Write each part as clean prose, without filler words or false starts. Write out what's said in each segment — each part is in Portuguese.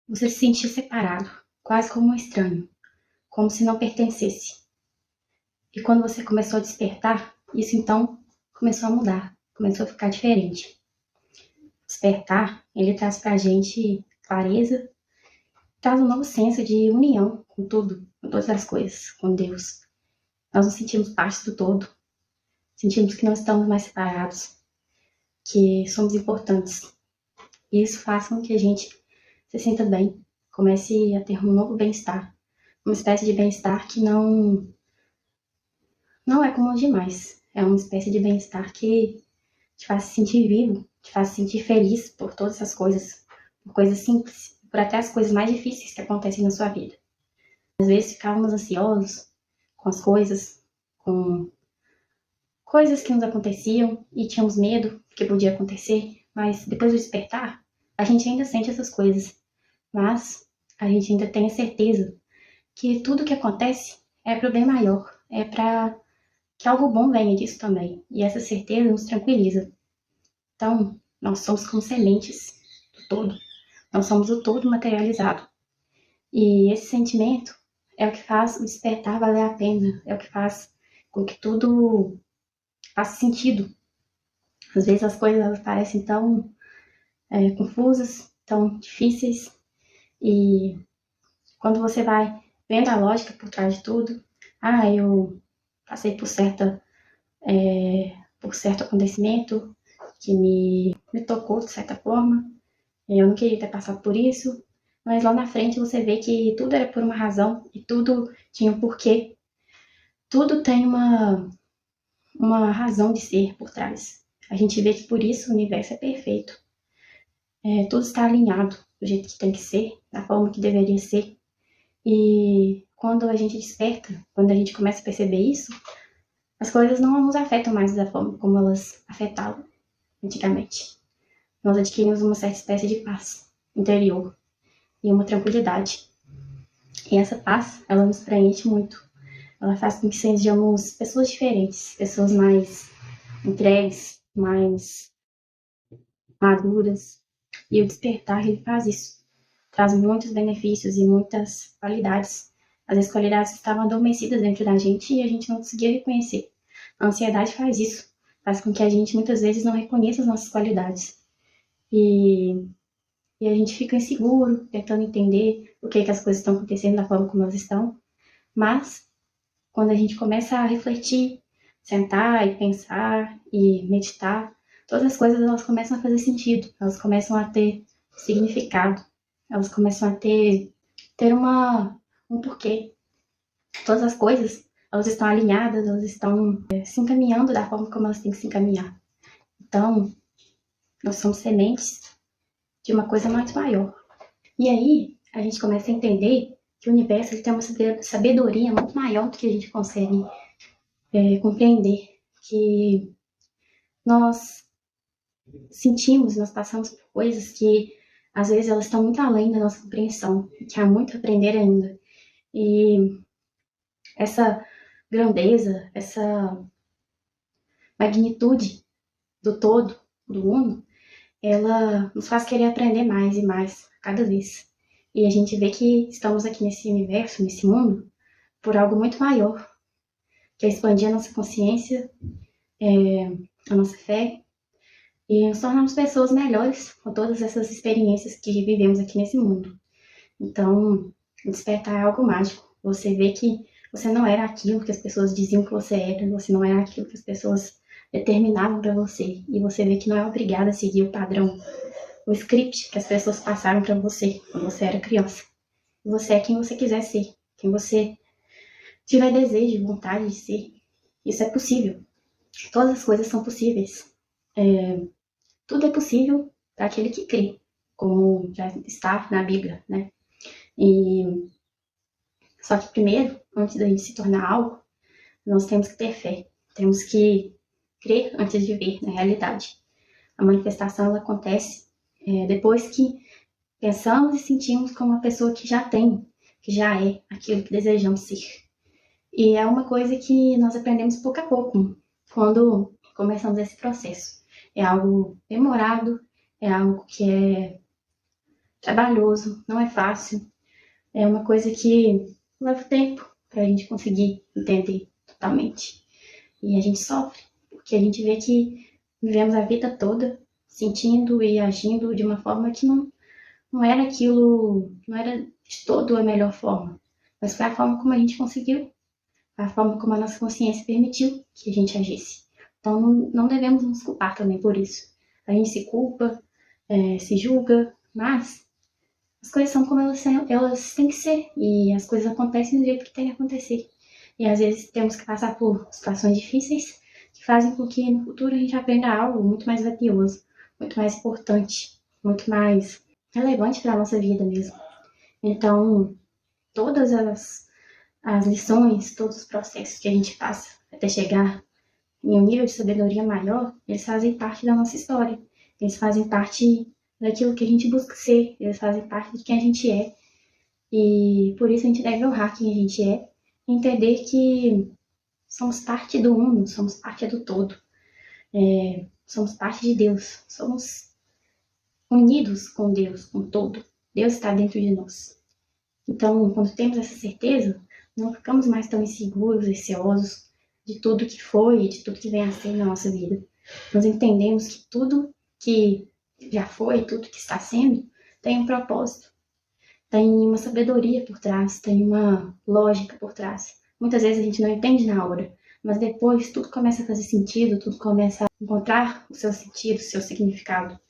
Você se sentia separado, quase como um estranho, como se não pertencesse. E quando você começou a despertar, isso então começou a mudar, começou a ficar diferente. Despertar, ele traz pra gente clareza, traz um novo senso de união com tudo, com todas as coisas, com Deus. Nós nos sentimos parte do todo, sentimos que não estamos mais separados, que somos importantes. E isso faz com que a gente se sinta bem, comece a ter um novo bem-estar, uma espécie de bem-estar que não é comum demais. É uma espécie de bem-estar que te faz se sentir vivo, te faz se sentir feliz por todas as coisas, por coisas simples, por até as coisas mais difíceis que acontecem na sua vida. Às vezes ficávamos ansiosos com as coisas, com coisas que nos aconteciam e tínhamos medo que podia acontecer, mas depois do despertar, a gente ainda sente essas coisas, mas a gente ainda tem a certeza que tudo que acontece é para o bem maior, é para que algo bom venha disso também. E essa certeza nos tranquiliza. Então, nós somos como sementes do todo. Nós somos o todo materializado. E esse sentimento é o que faz o despertar valer a pena. É o que faz com que tudo faça sentido. Às vezes as coisas elas parecem tão confusas, tão difíceis. E quando você vai vendo a lógica por trás de tudo, eu passei por certo acontecimento que me tocou de certa forma. Eu não queria ter passado por isso, mas lá na frente você vê que tudo era por uma razão e tudo tinha um porquê. Tudo tem uma razão de ser por trás. A gente vê que por isso o universo é perfeito. Tudo está alinhado do jeito que tem que ser, da forma que deveria ser. E quando a gente desperta, quando a gente começa a perceber isso, as coisas não nos afetam mais da forma como elas afetavam antigamente. Nós adquirimos uma certa espécie de paz interior e uma tranquilidade. E essa paz, ela nos preenche muito. Ela faz com que sejamos pessoas diferentes, pessoas mais entregues, mais maduras. E o despertar, ele faz isso. Traz muitos benefícios e muitas qualidades. Às vezes, qualidades que estavam adormecidas dentro da gente e a gente não conseguia reconhecer. A ansiedade faz isso. Faz com que a gente, muitas vezes, não reconheça as nossas qualidades. E a gente fica inseguro, tentando entender o que, que as coisas estão acontecendo da forma como elas estão. Mas, quando a gente começa a refletir, sentar e pensar e meditar, todas as coisas elas começam a fazer sentido, elas começam a ter significado, elas começam a ter um porquê. Todas as coisas, elas estão alinhadas, elas estão se encaminhando da forma como elas têm que se encaminhar. Então, nós somos sementes de uma coisa muito maior. E aí, a gente começa a entender que o universo ele tem uma sabedoria muito maior do que a gente consegue compreender. Que nós sentimos, nós passamos por coisas que às vezes elas estão muito além da nossa compreensão, que há muito a aprender ainda. E essa grandeza, essa magnitude do todo, do uno, ela nos faz querer aprender mais e mais a cada vez. E a gente vê que estamos aqui nesse universo, nesse mundo, por algo muito maior, que é expandir a nossa consciência, a nossa fé, e nos tornamos pessoas melhores com todas essas experiências que vivemos aqui nesse mundo. Então, despertar é algo mágico. Você vê que você não era aquilo que as pessoas diziam que você era, você não era aquilo que as pessoas determinavam para você, e você vê que não é obrigada a seguir o padrão, o script que as pessoas passaram para você quando você era criança. Você é quem você quiser ser, quem você tiver desejo, vontade de ser. Isso é possível. Todas as coisas são possíveis. Tudo é possível para aquele que crê, como já está na Bíblia, né? E só que primeiro, antes da gente se tornar algo, nós temos que ter fé, temos que crer antes de ver na realidade. A manifestação ela acontece depois que pensamos e sentimos como uma pessoa que já tem, que já é aquilo que desejamos ser. E é uma coisa que nós aprendemos pouco a pouco quando começamos esse processo. É algo demorado, é algo que é trabalhoso, não é fácil. É uma coisa que leva tempo para a gente conseguir entender totalmente. E a gente sofre, porque a gente vê que vivemos a vida toda sentindo e agindo de uma forma que não era aquilo, não era de todo a melhor forma, mas foi a forma como a gente conseguiu, a forma como a nossa consciência permitiu que a gente agisse. Então não devemos nos culpar também por isso. A gente se culpa, se julga, mas as coisas são como elas têm que ser e as coisas acontecem do jeito que tem que acontecer. E às vezes temos que passar por situações difíceis que fazem com que no futuro a gente aprenda algo muito mais valioso, muito mais importante, muito mais relevante para a nossa vida mesmo. Então, todas as lições, todos os processos que a gente passa até chegar em um nível de sabedoria maior, eles fazem parte da nossa história. Eles fazem parte daquilo que a gente busca ser, eles fazem parte de quem a gente é. E por isso a gente deve honrar quem a gente é e entender que somos parte do uno, somos parte do todo. Somos parte de Deus, somos unidos com Deus, com todo. Deus está dentro de nós. Então, quando temos essa certeza, não ficamos mais tão inseguros, receosos de tudo que foi e de tudo que vem a ser na nossa vida. Nós entendemos que tudo que já foi, tudo que está sendo, tem um propósito, tem uma sabedoria por trás, tem uma lógica por trás. Muitas vezes a gente não entende na hora, mas depois tudo começa a fazer sentido, tudo começa a encontrar o seu sentido, o seu significado.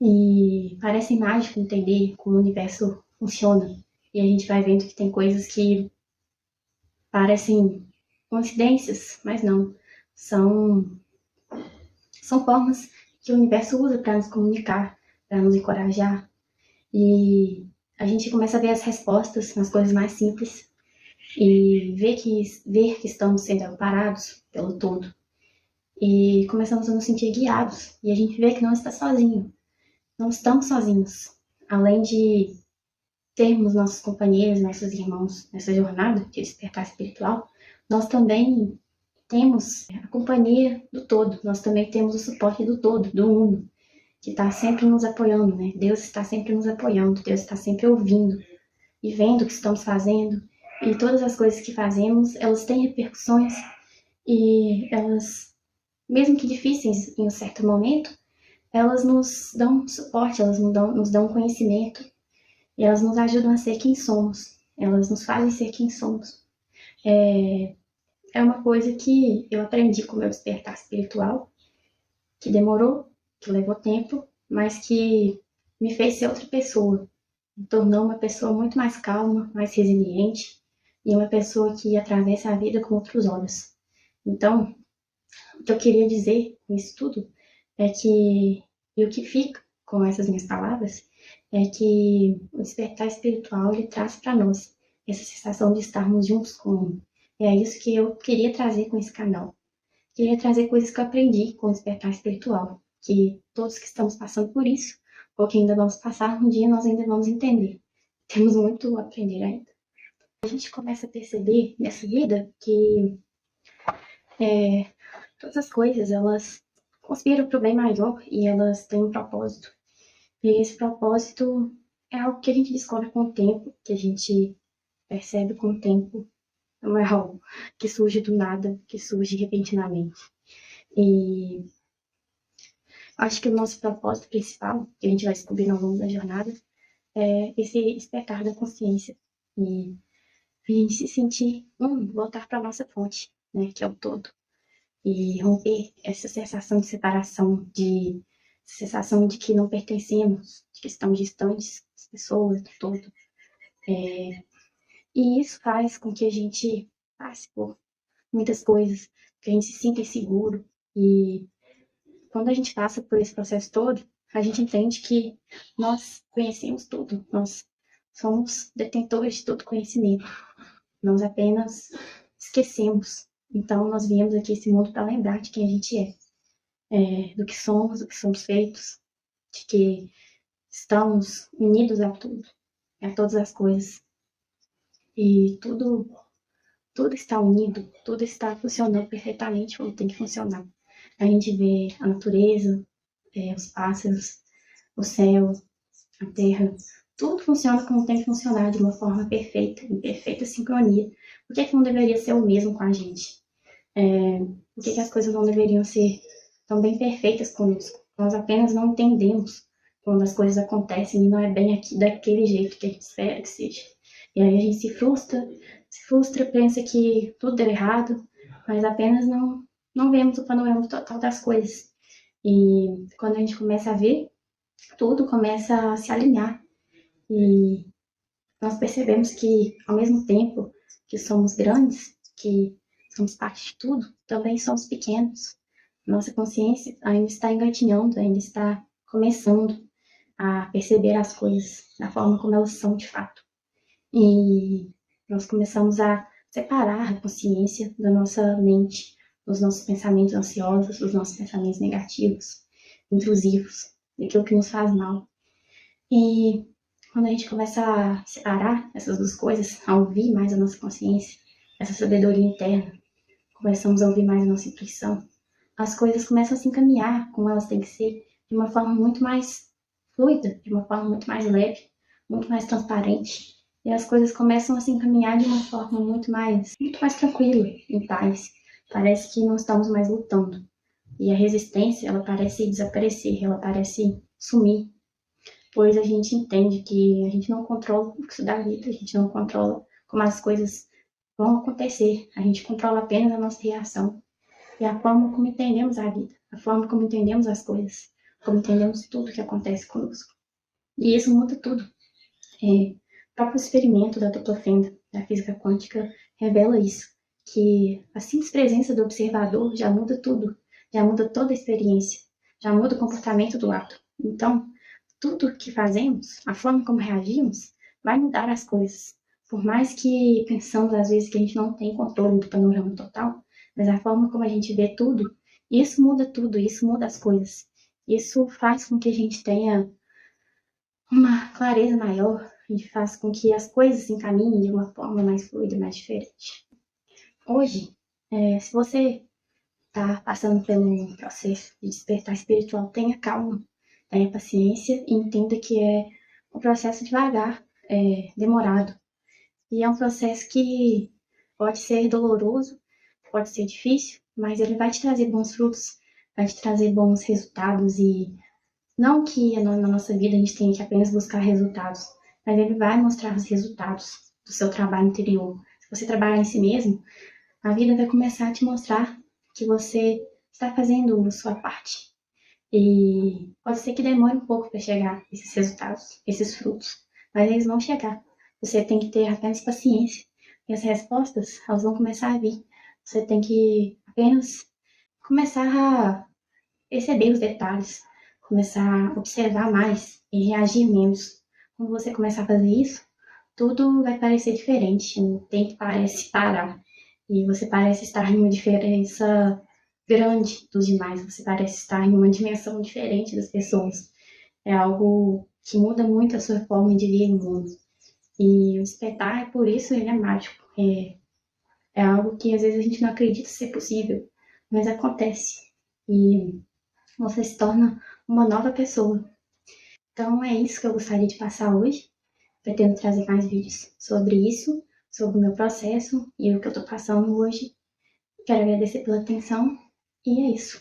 E parece mágico entender como o universo funciona. E a gente vai vendo que tem coisas que parecem coincidências, mas não. São, são formas que o universo usa para nos comunicar, para nos encorajar. E a gente começa a ver as respostas nas coisas mais simples e ver que estamos sendo amparados pelo todo. E começamos a nos sentir guiados. E a gente vê que não está sozinho. Não estamos sozinhos. Além de termos nossos companheiros, nossos irmãos nessa jornada de despertar espiritual, nós também temos a companhia do todo, nós também temos o suporte do todo, do uno, que está sempre nos apoiando, né? Deus está sempre nos apoiando, Deus está sempre ouvindo e vendo o que estamos fazendo, e todas as coisas que fazemos, elas têm repercussões e elas, mesmo que difíceis em um certo momento, elas nos dão suporte, elas nos dão conhecimento, e elas nos ajudam a ser quem somos. Elas nos fazem ser quem somos. É uma coisa que eu aprendi com o meu despertar espiritual, que demorou, que levou tempo, mas que me fez ser outra pessoa. Me tornou uma pessoa muito mais calma, mais resiliente e uma pessoa que atravessa a vida com outros olhos. Então, o que eu queria dizer com isso tudo é que, e o que fica com essas minhas palavras, é que o despertar espiritual ele traz para nós essa sensação de estarmos juntos com um. É isso que eu queria trazer com esse canal. Queria trazer coisas que eu aprendi com o despertar espiritual, que todos que estamos passando por isso, ou que ainda vamos passar, um dia nós ainda vamos entender. Temos muito a aprender ainda. A gente começa a perceber nessa vida que todas as coisas, elas conspiram para o bem maior e elas têm um propósito. E esse propósito é algo que a gente descobre com o tempo, que a gente percebe com o tempo. Não é algo que surge do nada, que surge repentinamente. E acho que o nosso propósito principal, que a gente vai descobrir ao longo da jornada, é esse despertar da consciência. E a gente se sentir, voltar para a nossa fonte, né, que é o todo. E romper essa sensação de separação, de sensação de que não pertencemos, de que estamos distantes das pessoas, do todo. E isso faz com que a gente passe por muitas coisas, que a gente se sinta inseguro. E quando a gente passa por esse processo todo, a gente entende que nós conhecemos tudo, nós somos detentores de todo conhecimento, nós apenas esquecemos. Então, nós viemos aqui esse mundo para lembrar de quem a gente do que somos feitos, de que estamos unidos a tudo, a todas as coisas. E tudo está unido, tudo está funcionando perfeitamente como tem que funcionar. A gente vê a natureza, os pássaros, o céu, a Terra, tudo funciona como tem que funcionar, de uma forma perfeita, em perfeita sincronia. Por que não deveria ser o mesmo com a gente? Por que as coisas não deveriam ser tão bem perfeitas conosco? Nós apenas não entendemos quando as coisas acontecem e não é bem aqui, daquele jeito que a gente espera que seja. E aí a gente se frustra, pensa que tudo deu errado, mas apenas não vemos o panorama total das coisas. E quando a gente começa a ver, tudo começa a se alinhar. E nós percebemos que, ao mesmo tempo que somos grandes, que somos parte de tudo, também somos pequenos. Nossa consciência ainda está engatinhando, ainda está começando a perceber as coisas da forma como elas são de fato. E nós começamos a separar a consciência da nossa mente, dos nossos pensamentos ansiosos, dos nossos pensamentos negativos, intrusivos, daquilo que nos faz mal. E quando a gente começa a separar essas duas coisas, a ouvir mais a nossa consciência, essa sabedoria interna, começamos a ouvir mais a nossa intuição, as coisas começam a se encaminhar como elas têm que ser, de uma forma muito mais fluida, de uma forma muito mais leve, muito mais transparente. E as coisas começam a se encaminhar de uma forma muito mais tranquila, em paz. Parece que não estamos mais lutando. E a resistência, ela parece desaparecer, ela parece sumir, pois a gente entende que a gente não controla o fluxo da vida, a gente não controla como as coisas vão acontecer, a gente controla apenas a nossa reação e a forma como entendemos a vida, a forma como entendemos as coisas, como entendemos tudo que acontece conosco. E isso muda tudo. O próprio experimento da dupla fenda da física quântica revela isso, que a simples presença do observador já muda tudo, já muda toda a experiência, já muda o comportamento do ato. Então, tudo que fazemos, a forma como reagimos, vai mudar as coisas. Por mais que pensamos às vezes que a gente não tem controle do panorama total, mas a forma como a gente vê tudo, isso muda as coisas. Isso faz com que a gente tenha uma clareza maior e faz com que as coisas se encaminhem de uma forma mais fluida, mais diferente. Hoje, se você está passando pelo processo de despertar espiritual, tenha calma, tenha paciência e entenda que é um processo devagar, demorado. E é um processo que pode ser doloroso, pode ser difícil, mas ele vai te trazer bons frutos, vai te trazer bons resultados. E não que na nossa vida a gente tenha que apenas buscar resultados, mas ele vai mostrar os resultados do seu trabalho interior. Se você trabalhar em si mesmo, a vida vai começar a te mostrar que você está fazendo a sua parte. E pode ser que demore um pouco para chegar esses resultados, esses frutos, mas eles vão chegar. Você tem que ter apenas paciência. E as respostas, elas vão começar a vir. Você tem que apenas começar a perceber os detalhes, começar a observar mais e reagir menos. Quando você começar a fazer isso, tudo vai parecer diferente. O tempo parece parar. E você parece estar em uma diferença grande dos demais. Você parece estar em uma dimensão diferente das pessoas. É algo que muda muito a sua forma de ver o mundo. E o despertar, por isso, ele é mágico. É algo que às vezes a gente não acredita ser possível, mas acontece. E você se torna uma nova pessoa. Então é isso que eu gostaria de passar hoje. Pretendo trazer mais vídeos sobre isso, sobre o meu processo e o que eu estou passando hoje. Quero agradecer pela atenção e é isso.